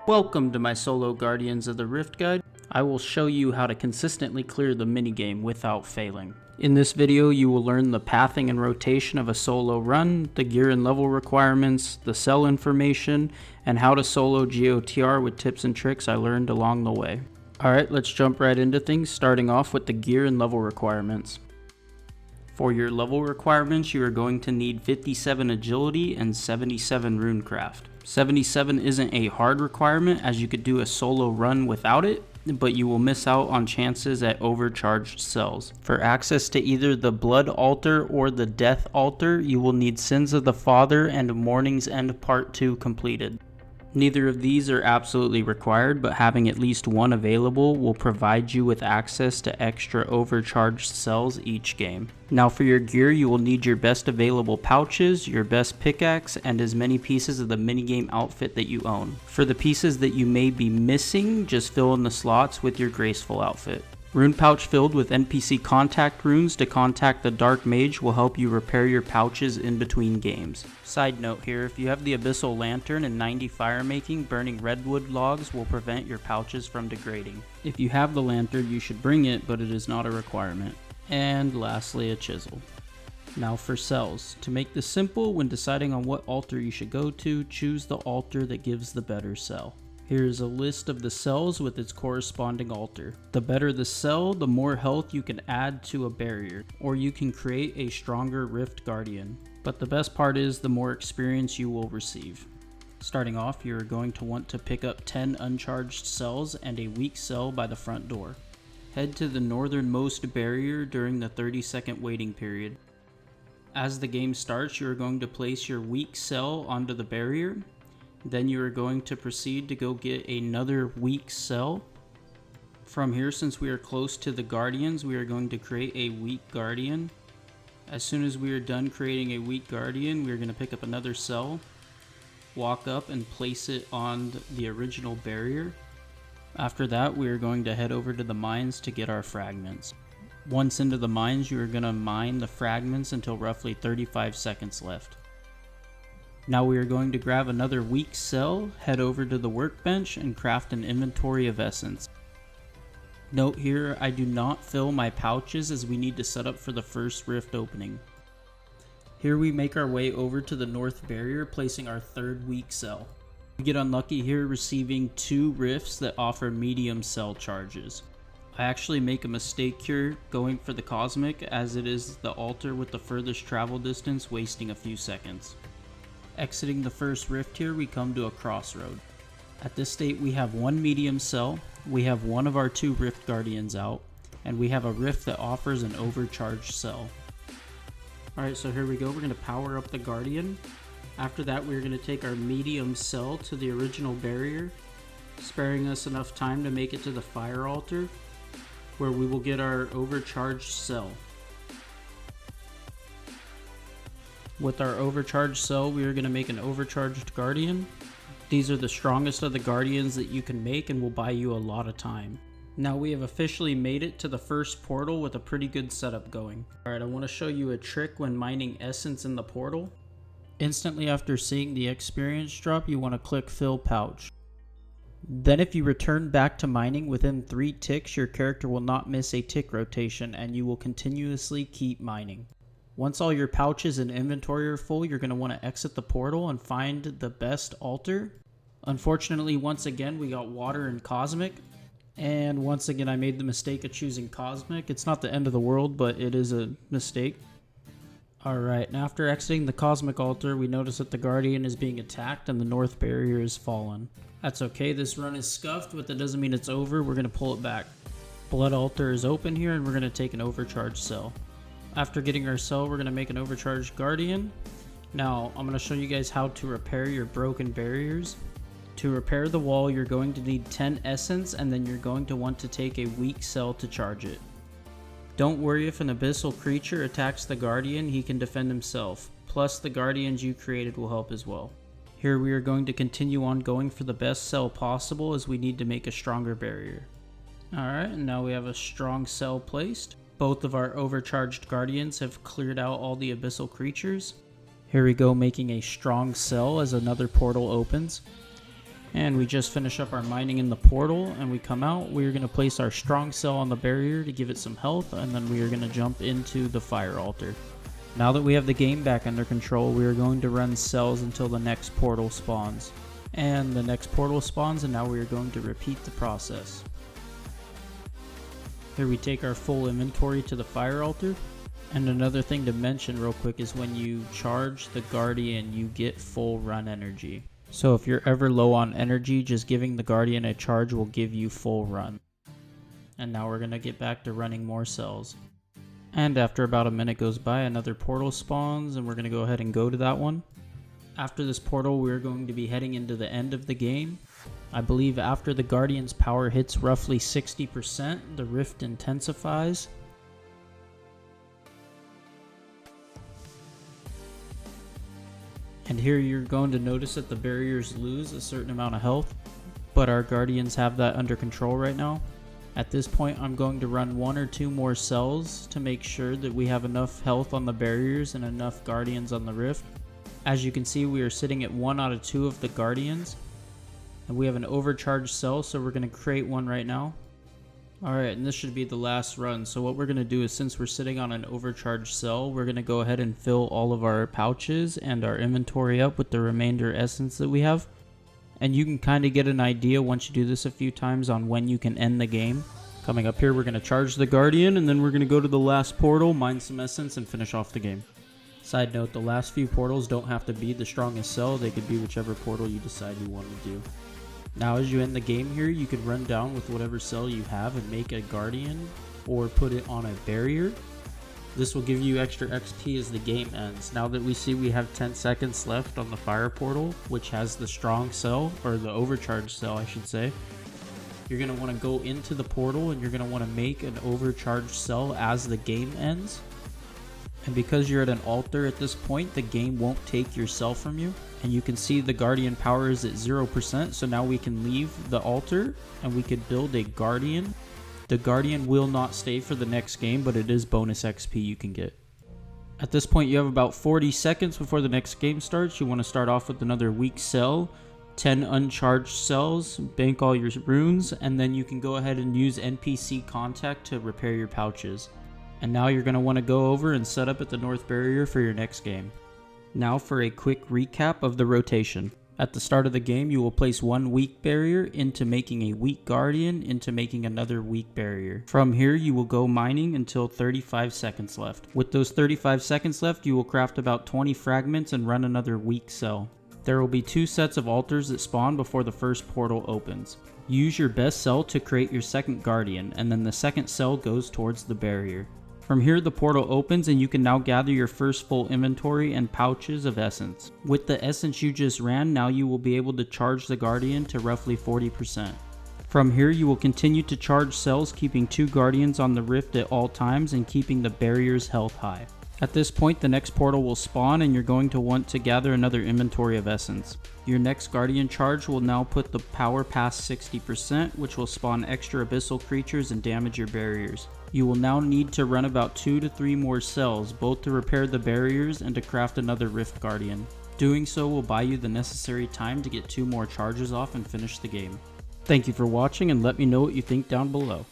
Welcome to my solo Guardians of the Rift guide. I will show you how to consistently clear the minigame without failing. In this video you will learn the pathing and rotation of a solo run, the gear and level requirements, the cell information, and how to solo GOTR with tips and tricks I learned along the way. Alright, let's jump right into things, starting off with the gear and level requirements. For your level requirements, you are going to need 57 agility and 77 runecraft. 77 isn't a hard requirement, as you could do a solo run without it, but you will miss out on chances at overcharged cells. For access to either the Blood Altar or the Death Altar, you will need Sins of the Father and Morning's End Part 2 completed. Neither of these are absolutely required, but having at least one available will provide you with access to extra overcharged cells each game. Now for your gear, you will need your best available pouches, your best pickaxe, and as many pieces of the minigame outfit that you own. For the pieces that you may be missing, just fill in the slots with your graceful outfit. Rune pouch filled with NPC contact runes to contact the Dark Mage will help you repair your pouches in between games. Side note here, if you have the Abyssal Lantern and 90 fire making, burning redwood logs will prevent your pouches from degrading. If you have the lantern, you should bring it, but it is not a requirement. And lastly, a chisel. Now for cells. To make this simple, when deciding on what altar you should go to, choose the altar that gives the better cell. Here is a list of the cells with its corresponding altar. The better the cell, the more health you can add to a barrier, or you can create a stronger Rift Guardian. But the best part is the more experience you will receive. Starting off, you are going to want to pick up 10 uncharged cells and a weak cell by the front door. Head to the northernmost barrier during the 30-second waiting period. As the game starts, you are going to place your weak cell onto the barrier. Then you are going to proceed to go get another weak cell. From here, since we are close to the Guardians, we are going to create a weak Guardian. As soon as we are done creating a weak Guardian, we are going to pick up another cell, walk up and place it on the original barrier. After that, we are going to head over to the mines to get our fragments. Once into the mines, you are going to mine the fragments until roughly 35 seconds left. Now we are going to grab another weak cell, head over to the workbench, and craft an inventory of essence. Note here, I do not fill my pouches as we need to set up for the first rift opening. Here we make our way over to the north barrier, placing our third weak cell. We get unlucky here, receiving 2 rifts that offer medium cell charges. I actually make a mistake here going for the cosmic, as it is the altar with the furthest travel distance, wasting a few seconds. Exiting the first rift here, we come to a crossroad. At this state, we have 1 medium cell, we have one of our 2 rift guardians out, and we have a rift that offers an overcharged cell. Alright, so here we go. We're going to power up the guardian. After that, we're going to take our medium cell to the original barrier, sparing us enough time to make it to the fire altar, where we will get our overcharged cell. With our overcharged cell, we are going to make an overcharged guardian. These are the strongest of the guardians that you can make and will buy you a lot of time. Now we have officially made it to the first portal with a pretty good setup going. Alright, I want to show you a trick when mining essence in the portal. Instantly after seeing the experience drop, you want to click fill pouch. Then if you return back to mining within 3 ticks, your character will not miss a tick rotation and you will continuously keep mining. Once all your pouches and inventory are full, you're going to want to exit the portal and find the best altar. Unfortunately, once again, we got water and cosmic. And once again, I made the mistake of choosing cosmic. It's not the end of the world, but it is a mistake. Alright, and after exiting the cosmic altar, we notice that the guardian is being attacked and the north barrier is fallen. That's okay, this run is scuffed, but that doesn't mean it's over. We're going to pull it back. Blood altar is open here, and we're going to take an overcharged cell. After getting our cell, we're going to make an overcharged guardian. Now, I'm going to show you guys how to repair your broken barriers. To repair the wall, you're going to need 10 essence, and then you're going to want to take a weak cell to charge it. Don't worry if an abyssal creature attacks the guardian, he can defend himself. Plus, the guardians you created will help as well. Here we are going to continue on going for the best cell possible, as we need to make a stronger barrier. Alright, and now we have a strong cell placed. Both of our overcharged guardians have cleared out all the abyssal creatures. Here we go, making a strong cell as another portal opens. And we just finish up our mining in the portal and we come out. We're going to place our strong cell on the barrier to give it some health, and then we are going to jump into the fire altar. Now that we have the game back under control, we are going to run cells until the next portal spawns. And the next portal spawns, and now we are going to repeat the process. Here we take our full inventory to the fire altar. And another thing to mention real quick is when you charge the Guardian, you get full run energy. So if you're ever low on energy, just giving the Guardian a charge will give you full run. And now we're going to get back to running more cells. And after about a minute goes by, another portal spawns, and we're going to go ahead and go to that one. After this portal, we're going to be heading into the end of the game. I believe after the Guardian's power hits roughly 60%, the rift intensifies. And here you're going to notice that the barriers lose a certain amount of health, but our Guardians have that under control right now. At this point, I'm going to run 1 or 2 more cells to make sure that we have enough health on the barriers and enough Guardians on the rift. As you can see, we are sitting at 1 out of 2 of the Guardians, and we have an overcharged cell, so we're going to create one right now. Alright, and this should be the last run. So what we're going to do is, since we're sitting on an overcharged cell, we're going to go ahead and fill all of our pouches and our inventory up with the remainder essence that we have. And you can kind of get an idea once you do this a few times on when you can end the game. Coming up here, we're going to charge the Guardian, and then we're going to go to the last portal, mine some essence, and finish off the game. Side note, the last few portals don't have to be the strongest cell. They could be whichever portal you decide you want to do. Now as you end the game here, you can run down with whatever cell you have and make a Guardian or put it on a barrier. This will give you extra XP as the game ends. Now that we see we have 10 seconds left on the fire portal, which has the strong cell, or the overcharged cell I should say, you're going to want to go into the portal and you're going to want to make an overcharged cell as the game ends. And because you're at an altar at this point, the game won't take your cell from you. And you can see the Guardian power is at 0%, so now we can leave the altar and we could build a Guardian. The Guardian will not stay for the next game, but it is bonus XP you can get. At this point, you have about 40 seconds before the next game starts. You want to start off with another weak cell, 10 uncharged cells, bank all your runes, and then you can go ahead and use NPC contact to repair your pouches. And now you're going to want to go over and set up at the north barrier for your next game. Now for a quick recap of the rotation. At the start of the game, you will place 1 weak barrier into making a weak Guardian into making another weak barrier. From here, you will go mining until 35 seconds left. With those 35 seconds left, you will craft about 20 fragments and run another weak cell. There will be 2 sets of altars that spawn before the first portal opens. Use your best cell to create your second Guardian, and then the second cell goes towards the barrier. From here, the portal opens and you can now gather your first full inventory and pouches of essence. With the essence you just ran, now you will be able to charge the Guardian to roughly 40%. From here, you will continue to charge cells, keeping 2 Guardians on the rift at all times and keeping the barrier's health high. At this point, the next portal will spawn and you're going to want to gather another inventory of essence. Your next Guardian charge will now put the power past 60%, which will spawn extra abyssal creatures and damage your barriers. You will now need to run about 2 to 3 more cells, both to repair the barriers and to craft another Rift Guardian. Doing so will buy you the necessary time to get 2 more charges off and finish the game. Thank you for watching, and let me know what you think down below.